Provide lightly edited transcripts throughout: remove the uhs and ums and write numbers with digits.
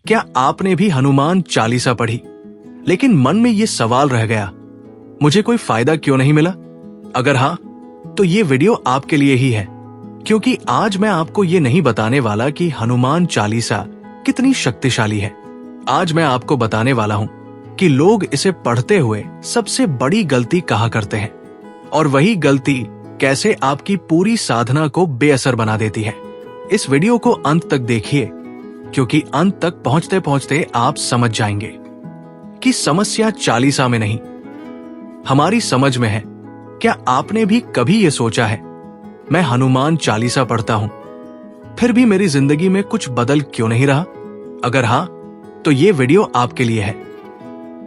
क्या आपने भी हनुमान चालीसा पढ़ी, लेकिन मन में ये सवाल रह गया, मुझे कोई फायदा क्यों नहीं मिला? अगर हाँ, तो ये वीडियो आपके लिए ही है, क्योंकि आज मैं आपको ये नहीं बताने वाला कि हनुमान चालीसा कितनी शक्तिशाली है। आज मैं आपको बताने वाला हूं कि लोग इसे पढ़ते हुए सबसे बड़ी गलती कहा करते हैं, और वही गलती कैसे आपकी पूरी साधना को बेअसर बना देती है। इस वीडियो को अंत तक देखिए, क्योंकि अंत तक पहुंचते पहुंचते आप समझ जाएंगे कि समस्या चालीसा में नहीं, हमारी समझ में है। क्या आपने भी कभी ये सोचा है, मैं हनुमान चालीसा पढ़ता हूं, फिर भी मेरी जिंदगी में कुछ बदल क्यों नहीं रहा? अगर हां, तो ये वीडियो आपके लिए है।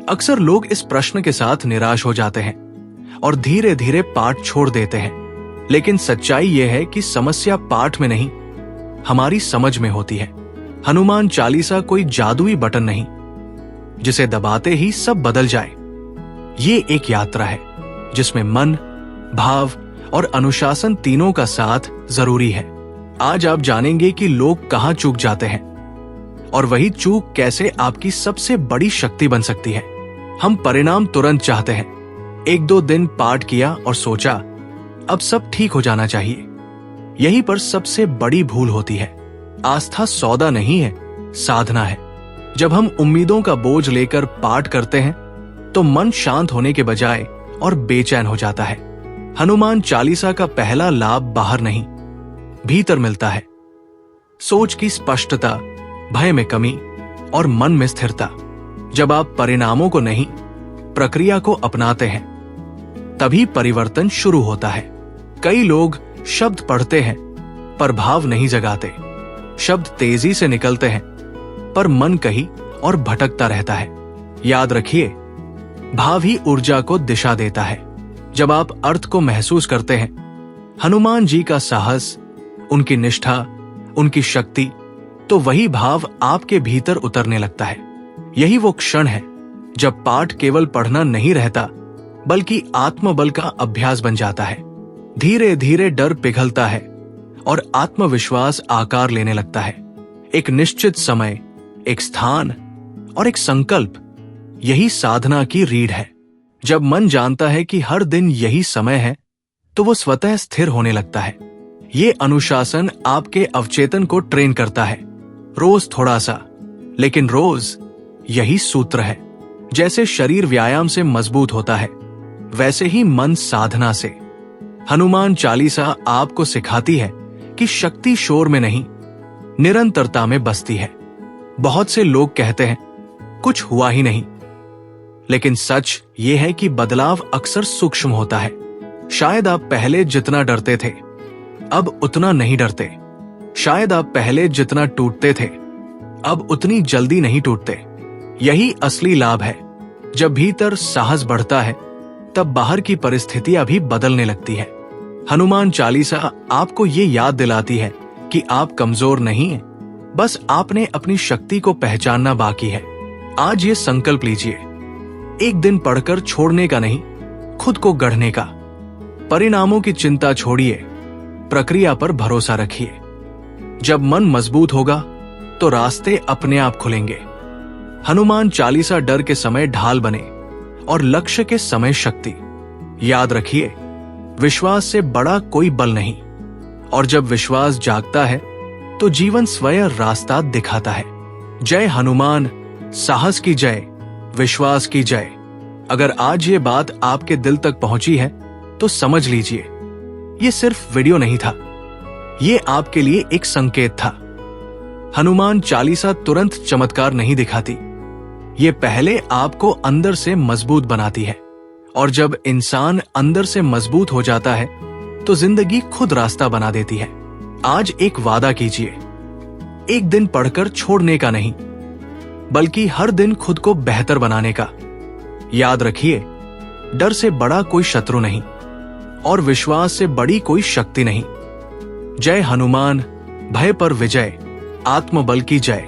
अक्सर लोग इस प्रश्न के साथ निराश हो जाते हैं और धीरे धीरे पाठ छोड़ देते हैं, लेकिन सच्चाई यह है कि समस्या पाठ में नहीं, हमारी समझ में होती है। हनुमान चालीसा कोई जादुई बटन नहीं जिसे दबाते ही सब बदल जाए। ये एक यात्रा है जिसमें मन, भाव और अनुशासन तीनों का साथ जरूरी है। आज आप जानेंगे कि लोग कहां चूक जाते हैं और वही चूक कैसे आपकी सबसे बड़ी शक्ति बन सकती है। हम परिणाम तुरंत चाहते हैं, 1-2 दिन पाठ किया और सोचा अब सब ठीक हो जाना चाहिए। यहीं पर सबसे बड़ी भूल होती है। आस्था सौदा नहीं है, साधना है। जब हम उम्मीदों का बोझ लेकर पाठ करते हैं तो मन शांत होने के बजाय और बेचैन हो जाता है। हनुमान चालीसा का पहला लाभ बाहर नहीं, भीतर मिलता है। सोच की स्पष्टता, भय में कमी और मन में स्थिरता। जब आप परिणामों को नहीं, प्रक्रिया को अपनाते हैं, तभी परिवर्तन शुरू होता है। कई लोग शब्द पढ़ते हैं पर भाव नहीं जगाते। शब्द तेजी से निकलते हैं पर मन कहीं और भटकता रहता है। याद रखिए, भाव ही ऊर्जा को दिशा देता है। जब आप अर्थ को महसूस करते हैं, हनुमान जी का साहस, उनकी निष्ठा, उनकी शक्ति, तो वही भाव आपके भीतर उतरने लगता है। यही वो क्षण है जब पाठ केवल पढ़ना नहीं रहता, बल्कि आत्मबल का अभ्यास बन जाता है। धीरे धीरे डर पिघलता है और आत्मविश्वास आकार लेने लगता है। एक निश्चित समय, एक स्थान और एक संकल्प, यही साधना की रीढ़ है। जब मन जानता है कि हर दिन यही समय है, तो वो स्वतः स्थिर होने लगता है। ये अनुशासन आपके अवचेतन को ट्रेन करता है। रोज थोड़ा सा, लेकिन रोज यही सूत्र है। जैसे शरीर व्यायाम से मजबूत होता है, वैसे ही मन साधना से। हनुमान चालीसा आपको सिखाती है कि शक्ति शोर में नहीं, निरंतरता में बसती है। बहुत से लोग कहते हैं कुछ हुआ ही नहीं, लेकिन सच ये है कि बदलाव अक्सर सूक्ष्म होता है। शायद आप पहले जितना डरते थे, अब उतना नहीं डरते। शायद आप पहले जितना टूटते थे, अब उतनी जल्दी नहीं टूटते। यही असली लाभ है। जब भीतर साहस बढ़ता है, तब बाहर की परिस्थितियां भी बदलने लगती है। हनुमान चालीसा आपको ये याद दिलाती है कि आप कमजोर नहीं हैं, बस आपने अपनी शक्ति को पहचानना बाकी है। आज ये संकल्प लीजिए, एक दिन पढ़कर छोड़ने का नहीं, खुद को गढ़ने का। परिणामों की चिंता छोड़िए, प्रक्रिया पर भरोसा रखिए। जब मन मजबूत होगा तो रास्ते अपने आप खुलेंगे। हनुमान चालीसा डर के समय ढाल बने और लक्ष्य के समय शक्ति। याद रखिए, विश्वास से बड़ा कोई बल नहीं, और जब विश्वास जागता है तो जीवन स्वयं रास्ता दिखाता है। जय हनुमान, साहस की जय, विश्वास की जय। अगर आज ये बात आपके दिल तक पहुंची है तो समझ लीजिए, ये सिर्फ वीडियो नहीं था, ये आपके लिए एक संकेत था। हनुमान चालीसा तुरंत चमत्कार नहीं दिखाती, ये पहले आपको अंदर से मजबूत बनाती है। और जब इंसान अंदर से मजबूत हो जाता है तो जिंदगी खुद रास्ता बना देती है। आज एक वादा कीजिए, एक दिन पढ़कर छोड़ने का नहीं, बल्कि हर दिन खुद को बेहतर बनाने का। याद रखिए, डर से बड़ा कोई शत्रु नहीं और विश्वास से बड़ी कोई शक्ति नहीं। जय हनुमान, भय पर विजय, आत्मबल की जय।